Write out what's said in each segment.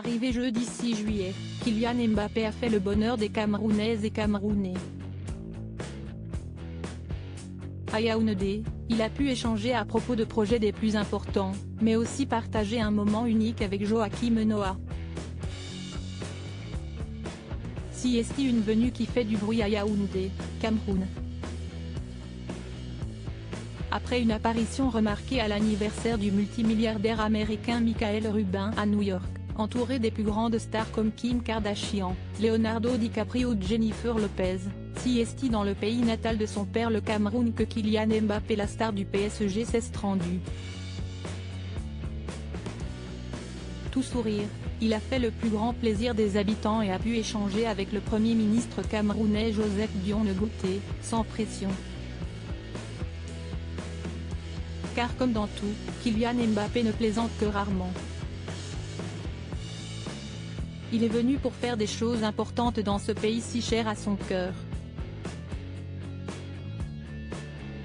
Arrivé jeudi 6 juillet, Kylian Mbappé a fait le bonheur des Camerounaises et Camerounais. À Yaoundé, il a pu échanger à propos de projets des plus importants, mais aussi partager un moment unique avec Joachim Noah. CST, une venue qui fait du bruit à Yaoundé, Cameroun. Après une apparition remarquée à l'anniversaire du multimilliardaire américain Michael Rubin à New York, entouré des plus grandes stars comme Kim Kardashian, Leonardo DiCaprio ou Jennifer Lopez, CST dans le pays natal de son père le Cameroun que Kylian Mbappé, la star du PSG, s'est rendu. Tout sourire, il a fait le plus grand plaisir des habitants et a pu échanger avec le Premier ministre camerounais Joseph Dione Goté, sans pression. Car comme dans tout, Kylian Mbappé ne plaisante que rarement. Il est venu pour faire des choses importantes dans ce pays si cher à son cœur.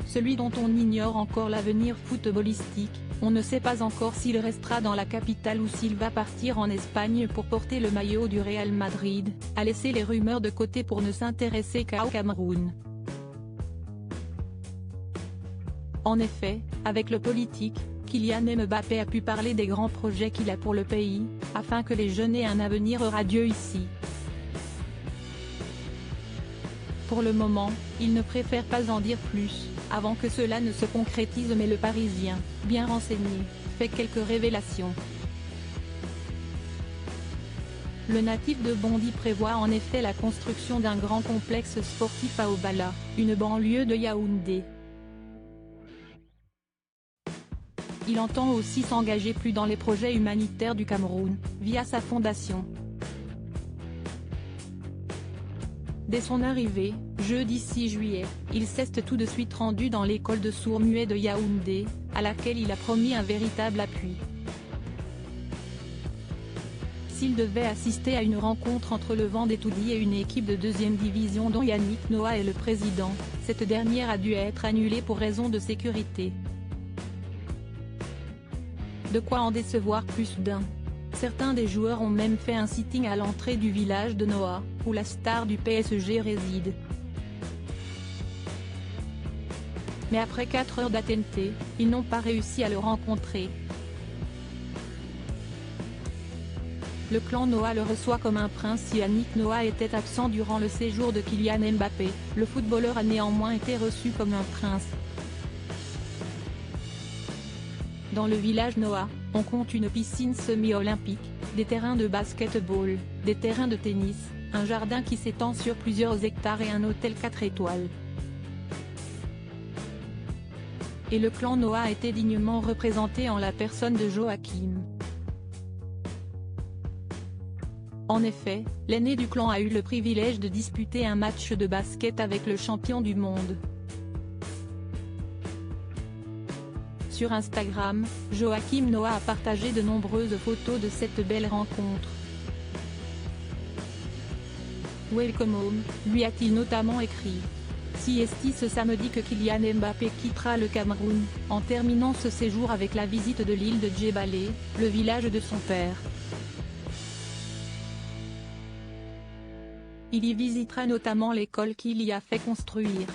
Celui dont on ignore encore l'avenir footballistique, on ne sait pas encore s'il restera dans la capitale ou s'il va partir en Espagne pour porter le maillot du Real Madrid, a laissé les rumeurs de côté pour ne s'intéresser qu'au Cameroun. En effet, avec le politique, Kylian Mbappé a pu parler des grands projets qu'il a pour le pays, afin que les jeunes aient un avenir radieux ici. Pour le moment, il ne préfère pas en dire plus, avant que cela ne se concrétise, mais le Parisien, bien renseigné, fait quelques révélations. Le natif de Bondy prévoit en effet la construction d'un grand complexe sportif à Obala, une banlieue de Yaoundé. Il entend aussi s'engager plus dans les projets humanitaires du Cameroun, via sa fondation. Dès son arrivée, jeudi 6 juillet, il s'est tout de suite rendu dans l'école de sourds-muets de Yaoundé, à laquelle il a promis un véritable appui. S'il devait assister à une rencontre entre le Vendée-Toudi et une équipe de 2e division dont Yannick Noah est le président, cette dernière a dû être annulée pour raison de sécurité. De quoi en décevoir plus d'un. Certains des joueurs ont même fait un sitting à l'entrée du village de Noah, où la star du PSG réside. Mais après 4 heures d'attente, ils n'ont pas réussi à le rencontrer. Le clan Noah le reçoit comme un prince. Si Yannick Noah était absent durant le séjour de Kylian Mbappé, le footballeur a néanmoins été reçu comme un prince. Dans le village Noah, on compte une piscine semi-olympique, des terrains de basket-ball, des terrains de tennis, un jardin qui s'étend sur plusieurs hectares et un hôtel 4 étoiles. Et le clan Noah a été dignement représenté en la personne de Joachim. En effet, l'aîné du clan a eu le privilège de disputer un match de basket avec le champion du monde. Sur Instagram, Joachim Noah a partagé de nombreuses photos de cette belle rencontre. Welcome home, lui a-t-il notamment écrit. CST ce samedi que Kylian Mbappé quittera le Cameroun, en terminant ce séjour avec la visite de l'île de Djebalé, le village de son père. Il y visitera notamment l'école qu'il y a fait construire.